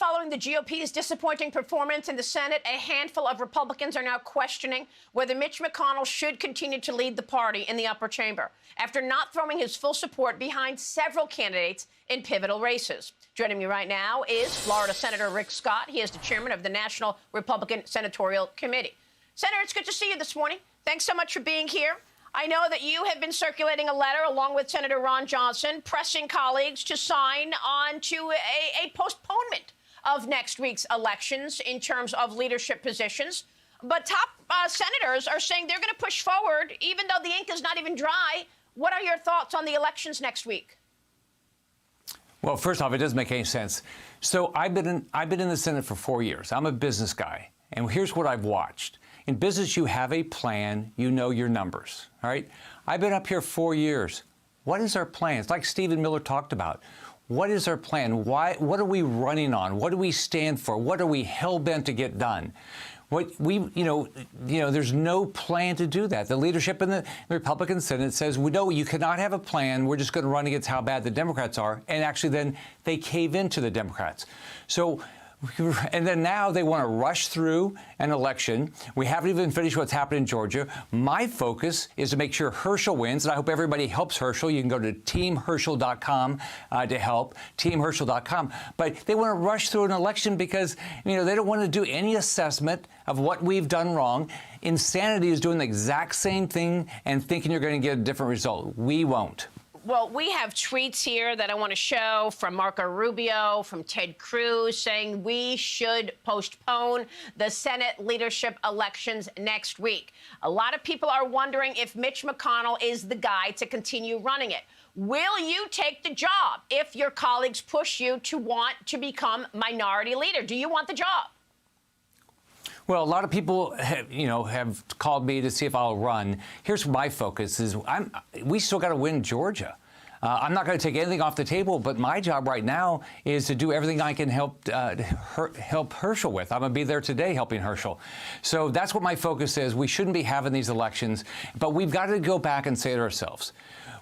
following the GOP's disappointing performance in the Senate, a handful of Republicans are now questioning whether Mitch McConnell should continue to lead the party in the upper chamber after not throwing his full support behind several candidates in pivotal races. Joining me right now is Florida Senator Rick Scott. He is the chairman of the National Republican Senatorial Committee. Senator, it's good to see you this morning. Thanks so much for being here. I know that you have been circulating a letter along with Senator Ron Johnson pressing colleagues to sign on to a postponement of next week's elections in terms of leadership positions. But top senators are saying they're going to push forward even though the ink is not even dry. What are your thoughts on the elections next week? Well, first off, it doesn't make any sense. So I've been in the Senate for 4 years. I'm a business guy. And here's what I've watched. In business, you have a plan. You know your numbers, all right? I've been up here 4 years. What is our plan? It's like Stephen Miller talked about. What is our plan? What are we running on? What do we stand for? What are we hell-bent to get done? There's no plan to do that. The leadership in the Republican Senate says, no, you cannot have a plan. We're just going to run against how bad the Democrats are. And actually then they cave into the Democrats. And then now they want to rush through an election. We haven't even finished what's happened in Georgia. My focus is to make sure Herschel wins, and I hope everybody helps Herschel. You can go to teamherschel.com to help, teamherschel.com. But they want to rush through an election because, they don't want to do any assessment of what we've done wrong. Insanity is doing the exact same thing and thinking you're going to get a different result. We won't. Well, we have tweets here that I want to show from Marco Rubio, from Ted Cruz, saying we should postpone the Senate leadership elections next week. A lot of people are wondering if Mitch McConnell is the guy to continue running it. Will you take the job if your colleagues push you to want to become minority leader? Do you want the job? Well, a lot of people have called me to see if I'll run. Here's my focus is we still got to win Georgia. I'm not going to take anything off the table, but my job right now is to do everything I can help Herschel with. I'm going to be there today helping Herschel. So that's what my focus is. We shouldn't be having these elections, but we've got to go back and say to ourselves,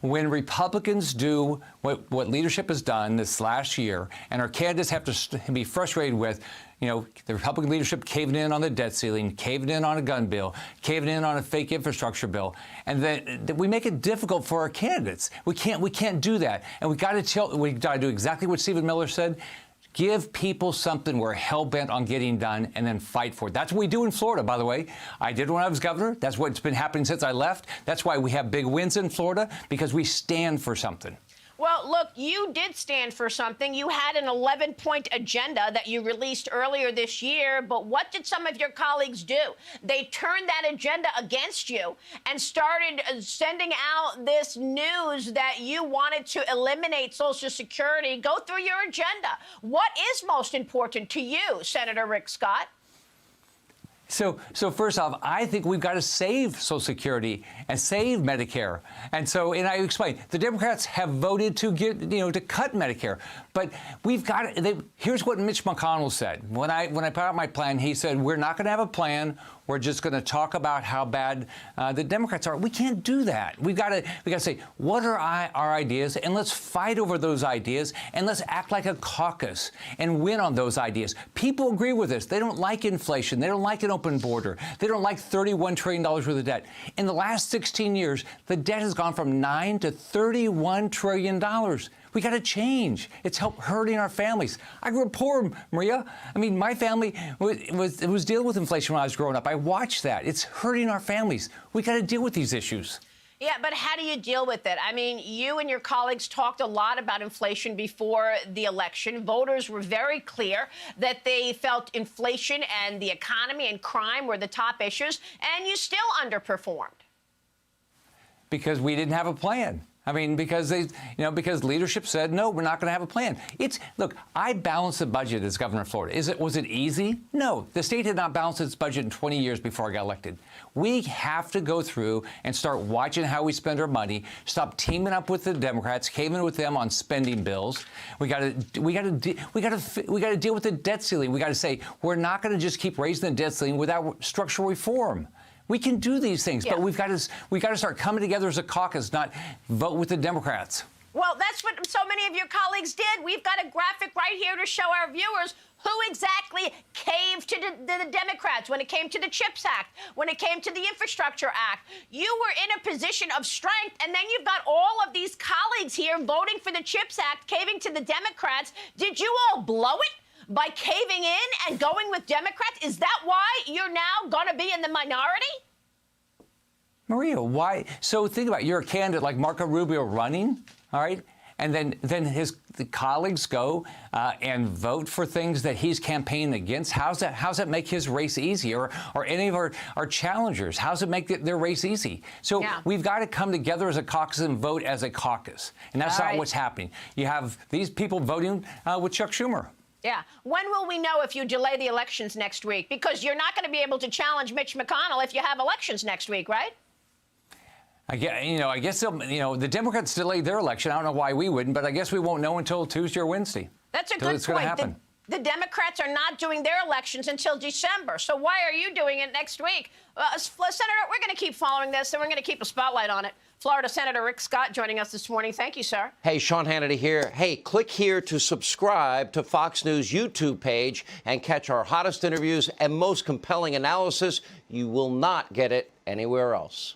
when Republicans do what leadership has done this last year, and our candidates have to be frustrated with, the Republican leadership caving in on the debt ceiling, caving in on a gun bill, caving in on a fake infrastructure bill, and then we make it difficult for our candidates. We can't do that, and we got to do exactly what Stephen Miller said. Give people something we're hell-bent on getting done and then fight for it. That's what we do in Florida, by the way. I did when I was governor. That's what's been happening since I left. That's why we have big wins in Florida, because we stand for something. Well, look, you did stand for something. You had an 11-point agenda that you released earlier this year. But what did some of your colleagues do? They turned that agenda against you and started sending out this news that you wanted to eliminate Social Security. Go through your agenda. What is most important to you, Senator Rick Scott? So first off, I think we've got to save Social Security and save Medicare. And I explained, the Democrats have voted to to cut Medicare. But we've got here's what Mitch McConnell said. When I put out my plan, he said, we're not going to have a plan. We're just going to talk about how bad the Democrats are. We can't do that. We got to say, what are our ideas? And let's fight over those ideas. And let's act like a caucus and win on those ideas. People agree with us. They don't like inflation. They don't like an open border. They don't like $31 trillion worth of debt. In the last 16 years, the debt has gone from $9 to $31 trillion. We got to change. It's hurting our families. I grew up poor, Maria. I mean, my family was dealing with inflation when I was growing up. I watched that. It's hurting our families. We got to deal with these issues. Yeah, but how do you deal with it? I mean, you and your colleagues talked a lot about inflation before the election. Voters were very clear that they felt inflation and the economy and crime were the top issues, and you still underperformed. Because we didn't have a plan. I mean, because because leadership said, no, we're not going to have a plan. Look, I balanced the budget as governor of Florida. Was it easy? No. The state had not balanced its budget in 20 years before I got elected. We have to go through and start watching how we spend our money, stop teaming up with the Democrats, caving with them on spending bills. We got to deal with the debt ceiling. We got to say, we're not going to just keep raising the debt ceiling without structural reform. We can do these things, but we've got to start coming together as a caucus, not vote with the Democrats. Well, that's what so many of your colleagues did. We've got a graphic right here to show our viewers who to the Democrats, when it came to the CHIPS Act, when it came to the Infrastructure Act. You were in a position of strength, and then you've got all of these colleagues here voting for the CHIPS Act, caving to the Democrats. Did you all blow it by caving in and going with Democrats? Is that why you're now going to be in the minority? Maria, why? So think about it. You're a candidate like Marco Rubio running, all right? And then the colleagues go and vote for things that he's campaigning against. How's that make his race easy? Or any of our challengers, how's it make their race easy? So we've got to come together as a caucus and vote as a caucus. And that's not what's happening. You have these people voting with Chuck Schumer. Yeah. When will we know if you delay the elections next week? Because you're not going to be able to challenge Mitch McConnell if you have elections next week, right? I guess the Democrats delayed their election. I don't know why we wouldn't, but I guess we won't know until Tuesday or Wednesday. That's a good point. Happen. The Democrats are not doing their elections until December. So why are you doing it next week? Senator, we're going to keep following this, and we're going to keep a spotlight on it. Florida Senator Rick Scott joining us this morning. Thank you, sir. Hey, Sean Hannity here. Hey, click here to subscribe to Fox News YouTube page and catch our hottest interviews and most compelling analysis. You will not get it anywhere else.